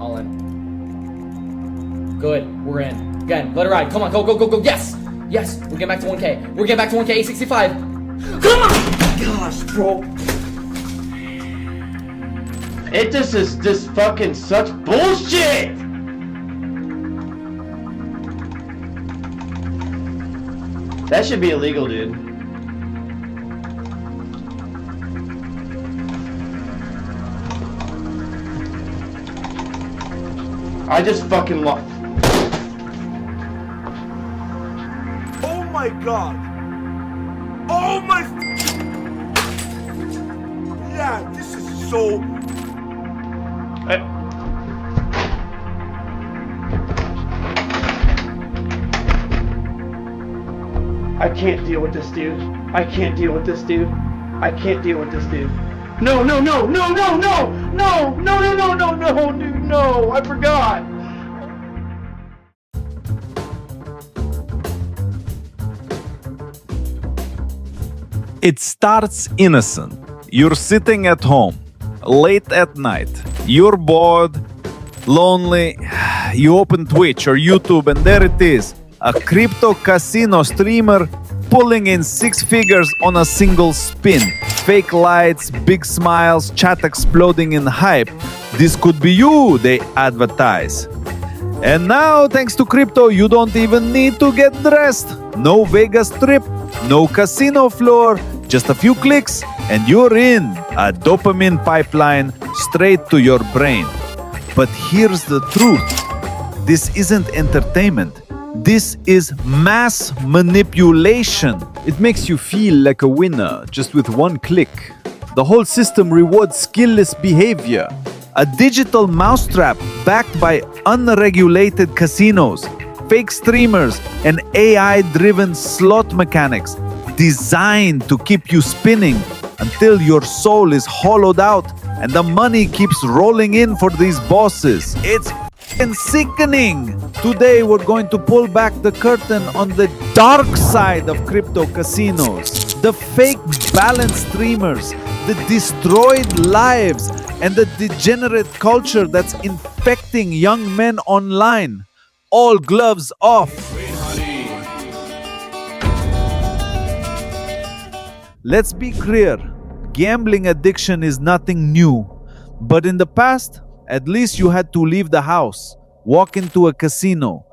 all in. Good. We're in. Again, let it ride. Come on. Go, go, go, go. Yes! Yes! We're getting back to 1K. We're getting back to 1K. 865. Come on! Gosh, bro. It just is just fucking such bullshit! That should be illegal, dude. I just fucking lost. Oh my god! Oh my! Yeah, this is so. I can't deal with this dude. I can't deal with this dude. I can't deal with this dude. No, no, no, no, no, no, no, no, no, no, no, no, dude, no, I forgot. It starts innocent. You're sitting at home, late at night. You're bored, lonely. You open Twitch or YouTube and there it is. A crypto casino streamer pulling in 6 figures on a single spin. Fake lights, big smiles, chat exploding in hype. This could be you, they advertise. And now, thanks to crypto, you don't even need to get dressed. No Vegas trip, no casino floor, just a few clicks and you're in. A dopamine pipeline straight to your brain. But here's the truth. This isn't entertainment. This is mass manipulation. It makes you feel like a winner just with one click. The whole system rewards skillless behavior. A digital mousetrap backed by unregulated casinos, fake streamers, and AI-driven slot mechanics designed to keep you spinning until your soul is hollowed out and the money keeps rolling in for these bosses. It's and sickening. Today we're going to pull back the curtain on the dark side of crypto casinos. The fake balance streamers, the destroyed lives, and the degenerate culture that's infecting young men online. All gloves off. Let's be clear. Gambling addiction is nothing new. But in the past, at least you had to leave the house, walk into a casino,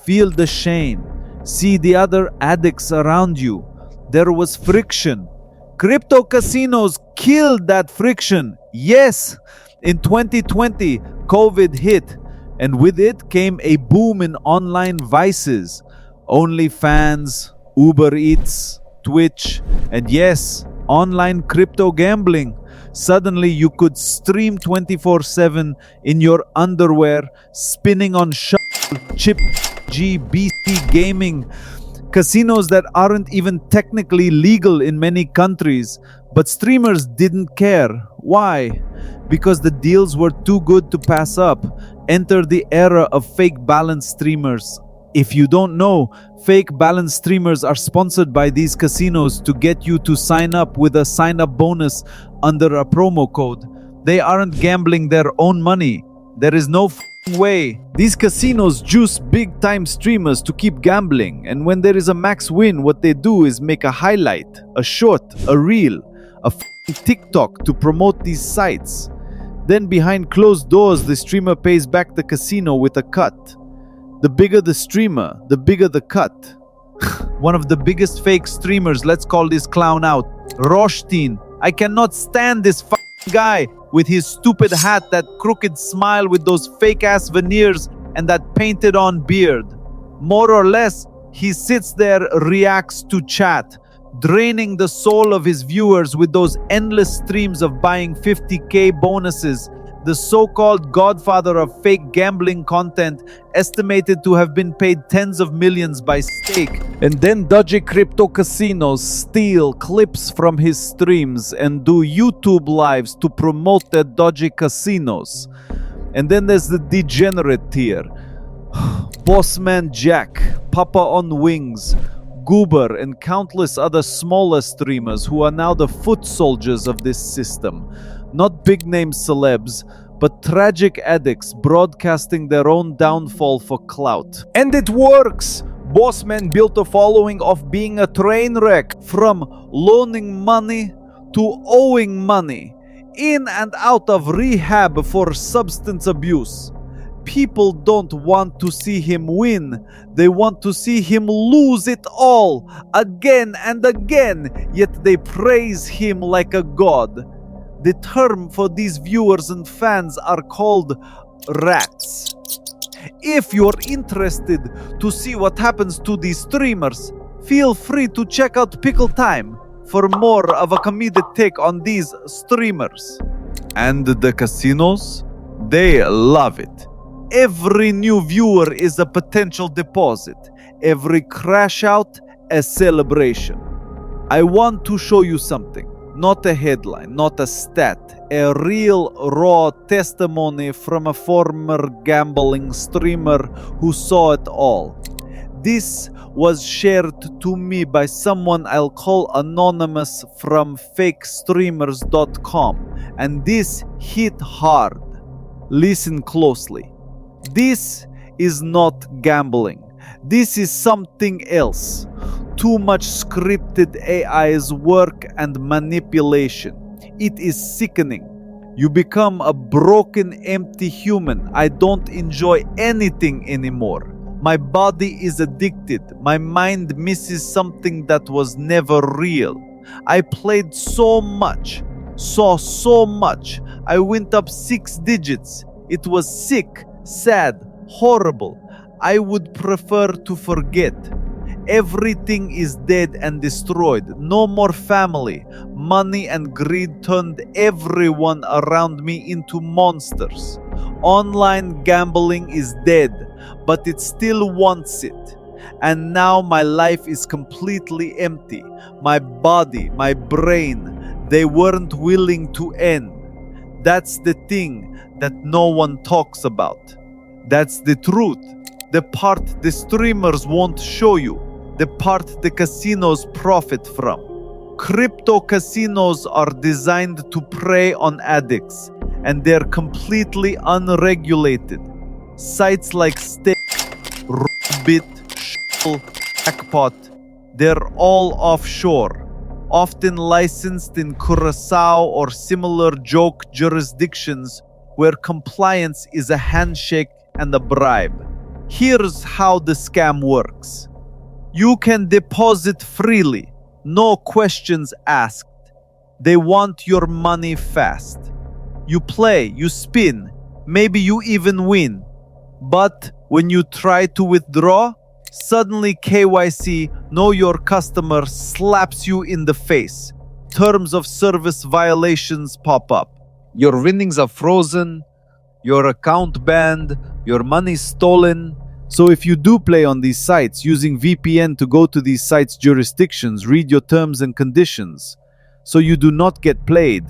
feel the shame, see the other addicts around you. There was friction. Crypto casinos killed that friction. Yes, in 2020, COVID hit, and with it came a boom in online vices. OnlyFans, Uber Eats, Twitch, and yes, online crypto gambling. Suddenly you could stream 24/7 in your underwear, spinning on chip GBC gaming. Casinos that aren't even technically legal in many countries, but streamers didn't care. Why? Because the deals were too good to pass up. Enter the era of fake balance streamers. If you don't know, fake balance streamers are sponsored by these casinos to get you to sign up with a sign-up bonus under a promo code. They aren't gambling their own money. There is no way. These casinos juice big-time streamers to keep gambling, and when there is a max win, what they do is make a highlight, a short, a reel, a TikTok to promote these sites. Then behind closed doors, the streamer pays back the casino with a cut. The bigger the streamer, the bigger the cut. One of the biggest fake streamers, let's call this clown out, Roshtin. I cannot stand this guy with his stupid hat, that crooked smile with those fake-ass veneers, and that painted-on beard. More or less, he sits there, reacts to chat, draining the soul of his viewers with those endless streams of buying 50K bonuses. The so-called godfather of fake gambling content, estimated to have been paid tens of millions by stake. And then dodgy crypto casinos steal clips from his streams and do YouTube lives to promote their dodgy casinos. And then there's the degenerate tier. Bossman Jack, Papa on Wings, Goober, and countless other smaller streamers who are now the foot soldiers of this system. Not big-name celebs, but tragic addicts broadcasting their own downfall for clout. And it works! Bossman built a following of being a train wreck, from loaning money to owing money, in and out of rehab for substance abuse. People don't want to see him win, they want to see him lose it all, again and again, yet they praise him like a god. The term for these viewers and fans are called rats. If you're interested to see what happens to these streamers, feel free to check out Pickle Time for more of a comedic take on these streamers. And the casinos? They love it. Every new viewer is a potential deposit. Every crash out, a celebration. I want to show you something. Not a headline, not a stat. A real, raw testimony from a former gambling streamer who saw it all. This was shared to me by someone I'll call anonymous from fakestreamers.com. And this hit hard. Listen closely. This is not gambling. This is something else. Too much scripted AI's work and manipulation. It is sickening. You become a broken, empty human. I don't enjoy anything anymore. My body is addicted. My mind misses something that was never real. I played so much, saw so much. I went up 6 digits. It was sick, sad, horrible. I would prefer to forget. Everything is dead and destroyed. No more family. Money and greed turned everyone around me into monsters. Online gambling is dead, but it still wants it. And now my life is completely empty. My body, my brain, they weren't willing to end. That's the thing that no one talks about. That's the truth. The part the streamers won't show you. The part the casinos profit from. Crypto casinos are designed to prey on addicts, and they're completely unregulated. Sites like Stake, Bit, Jackpot, they're all offshore, often licensed in Curacao or similar joke jurisdictions where compliance is a handshake and a bribe. Here's how the scam works. You can deposit freely, no questions asked. They want your money fast. You play, you spin, maybe you even win. But when you try to withdraw, suddenly KYC, know your customer, slaps you in the face. Terms of service violations pop up. Your winnings are frozen, your account banned, your money stolen. So if you do play on these sites, using VPN to go to these sites' jurisdictions, read your terms and conditions so you do not get played.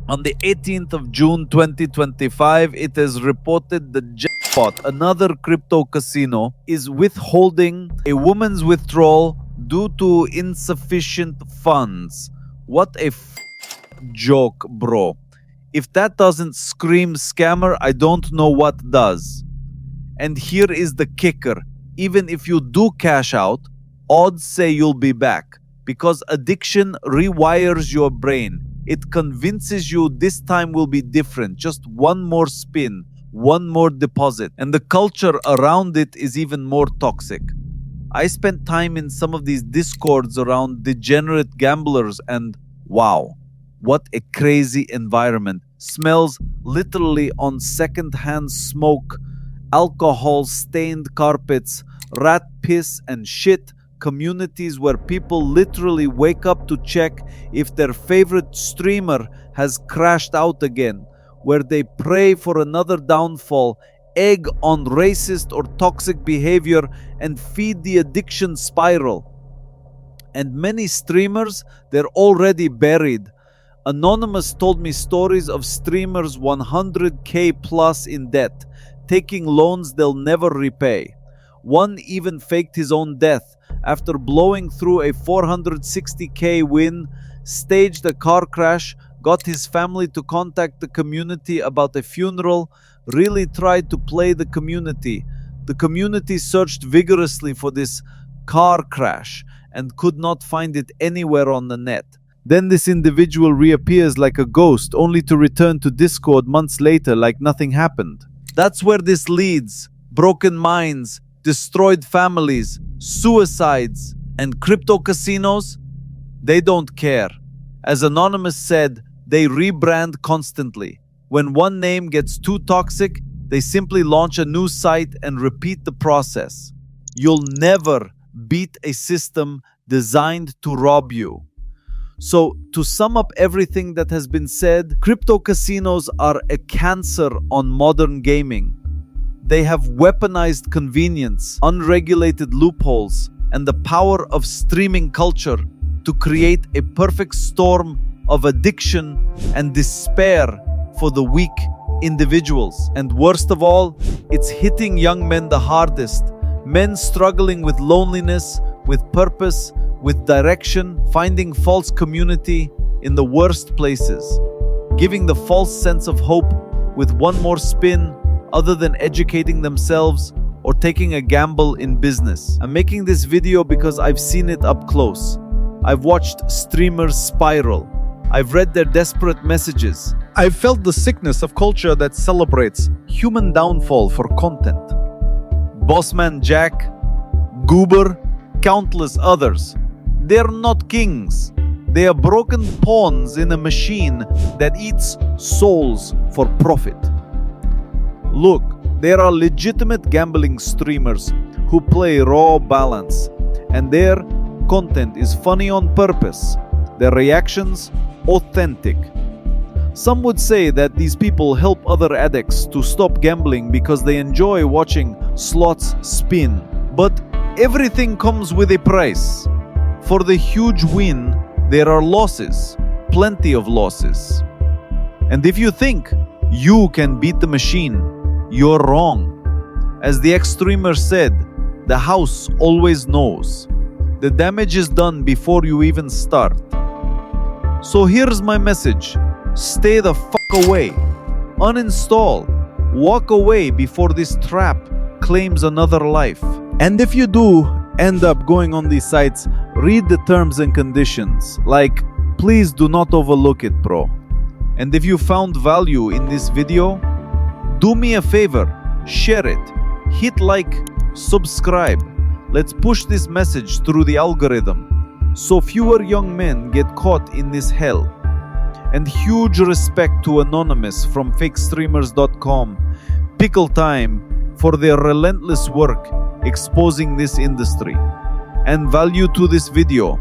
On the 18th of June 2025, it is reported that Jackpot, another crypto casino, is withholding a woman's withdrawal due to insufficient funds. What a joke, bro. If that doesn't scream scammer, I don't know what does. And here is the kicker. Even if you do cash out, odds say you'll be back. Because addiction rewires your brain. It convinces you this time will be different. Just one more spin, one more deposit. And the culture around it is even more toxic. I spent time in some of these discords around degenerate gamblers and wow, what a crazy environment. Smells literally on secondhand smoke, alcohol-stained carpets, rat piss and shit, communities where people literally wake up to check if their favorite streamer has crashed out again, where they pray for another downfall, egg on racist or toxic behavior, and feed the addiction spiral. And many streamers, they're already buried. Anonymous told me stories of streamers 100k plus in debt, taking loans they'll never repay. One even faked his own death after blowing through a 460k win, staged a car crash, got his family to contact the community about a funeral, really tried to play the community. The community searched vigorously for this car crash and could not find it anywhere on the net. Then this individual reappears like a ghost, only to return to Discord months later like nothing happened. That's where this leads. Broken minds, destroyed families, suicides, and crypto casinos? They don't care. As Anonymous said, they rebrand constantly. When one name gets too toxic, they simply launch a new site and repeat the process. You'll never beat a system designed to rob you. So, to sum up everything that has been said, crypto casinos are a cancer on modern gaming. They have weaponized convenience, unregulated loopholes, and the power of streaming culture to create a perfect storm of addiction and despair for the weak individuals. And worst of all, it's hitting young men the hardest. Men struggling with loneliness, with purpose, with direction, finding false community in the worst places, giving the false sense of hope with one more spin other than educating themselves or taking a gamble in business. I'm making this video because I've seen it up close. I've watched streamers spiral. I've read their desperate messages. I've felt the sickness of culture that celebrates human downfall for content. Bossman Jack, Goober, countless others. They're not kings. They are broken pawns in a machine that eats souls for profit. Look, there are legitimate gambling streamers who play raw balance, and their content is funny on purpose, their reactions authentic. Some would say that these people help other addicts to stop gambling because they enjoy watching slots spin. But everything comes with a price. For the huge win, there are losses, plenty of losses. And if you think you can beat the machine, you're wrong. As the ex-streamer said, the house always knows. The damage is done before you even start. So here's my message. Stay the fuck away. Uninstall. Walk away before this trap claims another life. And if you do end up going on these sites, read the terms and conditions. Like, please do not overlook it, bro. And if you found value in this video, do me a favor, share it, hit like, subscribe. Let's push this message through the algorithm so fewer young men get caught in this hell. And huge respect to Anonymous from fakestreamers.com, Pickle Time, for their relentless work exposing this industry. And value to this video.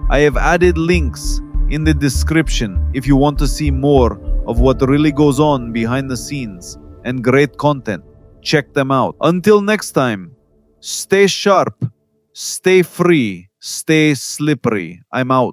I have added links in the description if you want to see more of what really goes on behind the scenes and great content. Check them out. Until next time, stay sharp, stay free, stay slippery. I'm out.